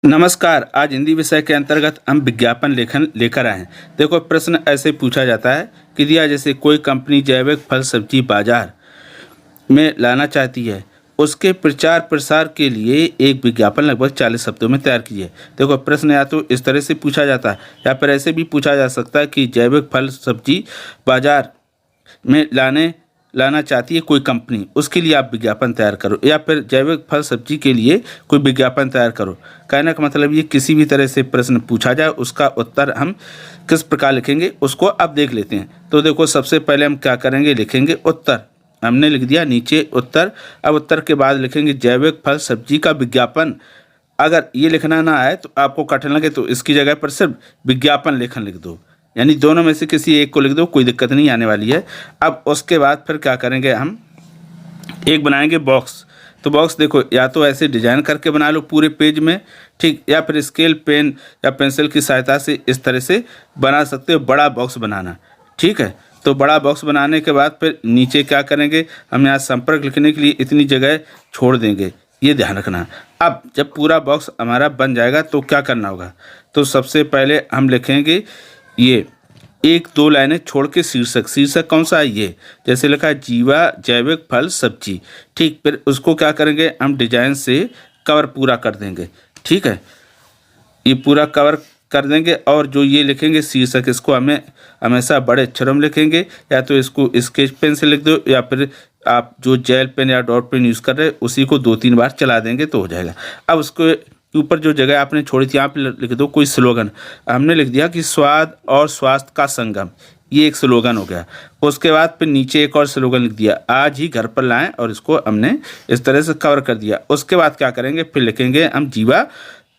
नमस्कार। आज हिंदी विषय के अंतर्गत हम विज्ञापन लेखन लेकर आए हैं। देखो, प्रश्न ऐसे पूछा जाता है कि दिया जैसे कोई कंपनी जैविक फल सब्जी बाजार में लाना चाहती है, उसके प्रचार प्रसार के लिए एक विज्ञापन लगभग 40 शब्दों में तैयार कीजिए। देखो, प्रश्न या तो इस तरह से पूछा जाता है या फिर ऐसे भी पूछा जा सकता है कि जैविक फल सब्जी बाजार में लाना चाहती है कोई कंपनी, उसके लिए आप विज्ञापन तैयार करो, या फिर जैविक फल सब्जी के लिए कोई विज्ञापन तैयार करो। कहने का मतलब ये किसी भी तरह से प्रश्न पूछा जाए, उसका उत्तर हम किस प्रकार लिखेंगे उसको अब देख लेते हैं। तो देखो, सबसे पहले हम क्या करेंगे, लिखेंगे उत्तर। हमने लिख दिया नीचे उत्तर। अब उत्तर के बाद लिखेंगे जैविक फल सब्जी का विज्ञापन। अगर ये लिखना ना आए तो आपको कठिन लगे तो इसकी जगह पर सिर्फ विज्ञापन लेखन लिख दो, यानी दोनों में से किसी एक को लिख दो, कोई दिक्कत नहीं आने वाली है। अब उसके बाद फिर क्या करेंगे, हम एक बनाएंगे बॉक्स। तो बॉक्स देखो, या तो ऐसे डिजाइन करके बना लो पूरे पेज में, ठीक, या फिर स्केल पेन या पेंसिल की सहायता से इस तरह से बना सकते हो। बड़ा बॉक्स बनाना, ठीक है। तो बड़ा बॉक्स बनाने के बाद फिर नीचे क्या करेंगे, हम यहाँ संपर्क लिखने के लिए इतनी जगह छोड़ देंगे, ये ध्यान रखना। अब जब पूरा बॉक्स हमारा बन जाएगा तो क्या करना होगा, तो सबसे पहले हम लिखेंगे ये एक दो लाइनें छोड़ के शीर्षक कौन सा है, ये जैसे लिखा है जीवा जैविक फल सब्जी, ठीक। फिर उसको क्या करेंगे, हम डिजाइन से कवर पूरा कर देंगे, ठीक है। ये पूरा कवर कर देंगे और जो ये लिखेंगे शीर्षक, इसको हमें हमेशा बड़े अक्षरों में लिखेंगे, या तो इसको स्केच पेन से लिख दो, या फिर आप जो जेल पेन या डॉट पेन यूज़ कर रहे हैं उसी को 2-3 बार चला देंगे तो हो जाएगा। अब उसको ऊपर जो जगह आपने छोड़ी थी यहाँ पे लिख दो कोई स्लोगन। हमने लिख दिया कि स्वाद और स्वास्थ्य का संगम, ये एक स्लोगन हो गया। उसके बाद फिर नीचे एक और स्लोगन लिख दिया, आज ही घर पर लाएं, और इसको हमने इस तरह से कवर कर दिया। उसके बाद क्या करेंगे, फिर लिखेंगे हम जीवा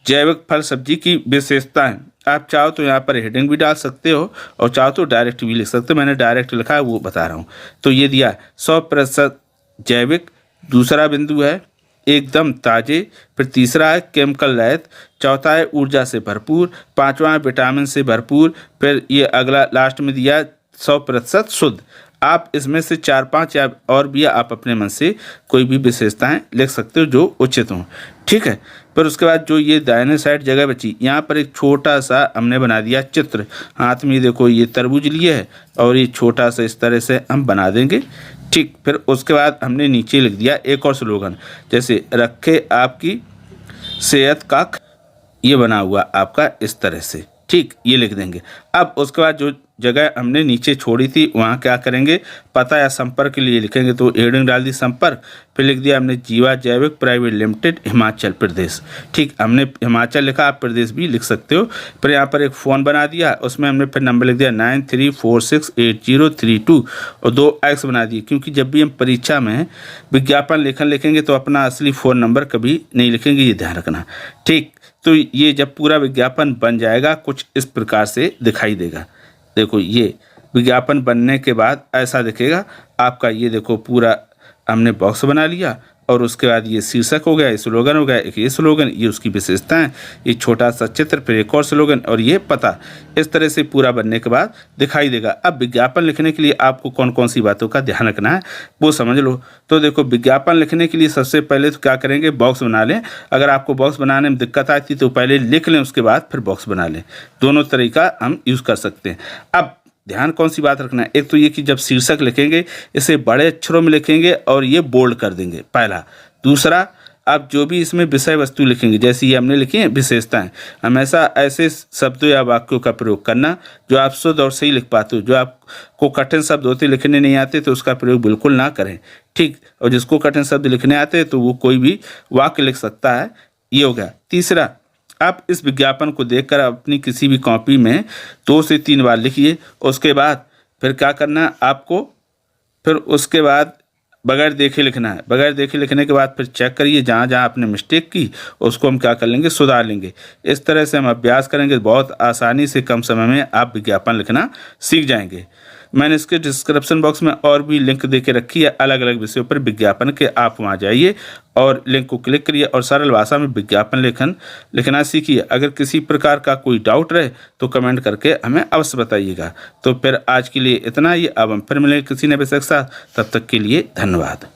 जैविक फल सब्जी की विशेषताएं। आप चाहो तो यहाँ पर हेडिंग भी डाल सकते हो और चाहो तो डायरेक्ट भी लिख सकते हो। मैंने डायरेक्ट लिखा है वो बता रहा हूँ। तो ये दिया 100% जैविक, दूसरा बिंदु है एकदम ताजे, फिर तीसरा है केमिकल रहित, चौथा है ऊर्जा से भरपूर, पांचवा है विटामिन से भरपूर, फिर ये अगला लास्ट में दिया 100% शुद्ध। आप इसमें से 4-5 या और भी आप अपने मन से कोई भी विशेषताएं लिख सकते हो जो उचित हों, ठीक है। फिर उसके बाद जो ये दाहिने साइड जगह बची, यहाँ पर एक छोटा सा हमने बना दिया चित्र। हाथ में देखो ये तरबूज लिए है और ये छोटा सा इस तरह से हम बना देंगे, ठीक। फिर उसके बाद हमने नीचे लिख दिया एक और स्लोगन, जैसे रखे आपकी सेहत का, ये बना हुआ आपका इस तरह से, ठीक, ये लिख देंगे। अब उसके बाद जो जगह हमने नीचे छोड़ी थी वहाँ क्या करेंगे, पता या संपर्क के लिए लिखेंगे, तो हेडिंग डाल दी संपर्क, फिर लिख दिया हमने जीवा जैविक प्राइवेट लिमिटेड हिमाचल प्रदेश, ठीक। हमने हिमाचल लिखा, आप प्रदेश भी लिख सकते हो। फिर यहाँ पर एक फ़ोन बना दिया, उसमें हमने फिर नंबर लिख दिया 93468032 और 2 एक्स बना दिए, क्योंकि जब भी हम परीक्षा में विज्ञापन लेखन लिखेंगे तो अपना असली फ़ोन नंबर कभी नहीं लिखेंगे, ये ध्यान रखना, ठीक। तो ये जब पूरा विज्ञापन बन जाएगा कुछ इस प्रकार से दिखाई देगा। देखो, ये विज्ञापन बनने के बाद ऐसा दिखेगा आपका। ये देखो पूरा हमने बॉक्स बना लिया और उसके बाद ये शीर्षक हो गया, ये स्लोगन हो गया, एक ये स्लोगन, ये उसकी विशेषताएं, ये छोटा सा चित्र, फिर एक और स्लोगन और ये पता। इस तरह से पूरा बनने के बाद दिखाई देगा। अब विज्ञापन लिखने के लिए आपको कौन कौन सी बातों का ध्यान रखना है वो समझ लो। तो देखो, विज्ञापन लिखने के लिए सबसे पहले तो क्या करेंगे, बॉक्स बना लें। अगर आपको बॉक्स बनाने में दिक्कत आती तो पहले लिख लें, उसके बाद फिर बॉक्स बना लें। दोनों तरीका हम यूज़ कर सकते हैं। अब ध्यान कौन सी बात रखना है, एक तो ये कि जब शीर्षक लिखेंगे इसे बड़े अक्षरों में लिखेंगे और ये बोल्ड कर देंगे, पहला। दूसरा, आप जो भी इसमें विषय वस्तु लिखेंगे, जैसे ये हमने लिखी है विशेषताएं, हमेशा ऐसे शब्दों या वाक्यों का प्रयोग करना जो आप शुद्ध और सही लिख पाते हो। जो आपको कठिन शब्द होते लिखने नहीं आते तो उसका प्रयोग बिल्कुल ना करें, ठीक। और जिसको कठिन शब्द लिखने आते हैं तो वो कोई भी वाक्य लिख सकता है, ये हो गया। तीसरा, आप इस विज्ञापन को देखकर अपनी किसी भी कॉपी में 2 से 3 बार लिखिए। उसके बाद फिर क्या करना है आपको, फिर उसके बाद बगैर देखे लिखना है। बगैर देखे लिखने के बाद फिर चेक करिए, जहाँ जहाँ आपने मिस्टेक की उसको हम क्या कर लेंगे, सुधार लेंगे। इस तरह से हम अभ्यास करेंगे, बहुत आसानी से कम समय में आप विज्ञापन लिखना सीख जाएंगे। मैंने इसके डिस्क्रिप्शन बॉक्स में और भी लिंक दे के रखी है अलग अलग विषयों पर विज्ञापन के, आप वहाँ जाइए और लिंक को क्लिक करिए और सरल भाषा में विज्ञापन लेखन लिखना सीखिए। अगर किसी प्रकार का कोई डाउट रहे तो कमेंट करके हमें अवश्य बताइएगा। तो फिर आज के लिए इतना ही, अब हम फिर मिलेंगे किसी नए विषय के साथ, तब तक के लिए धन्यवाद।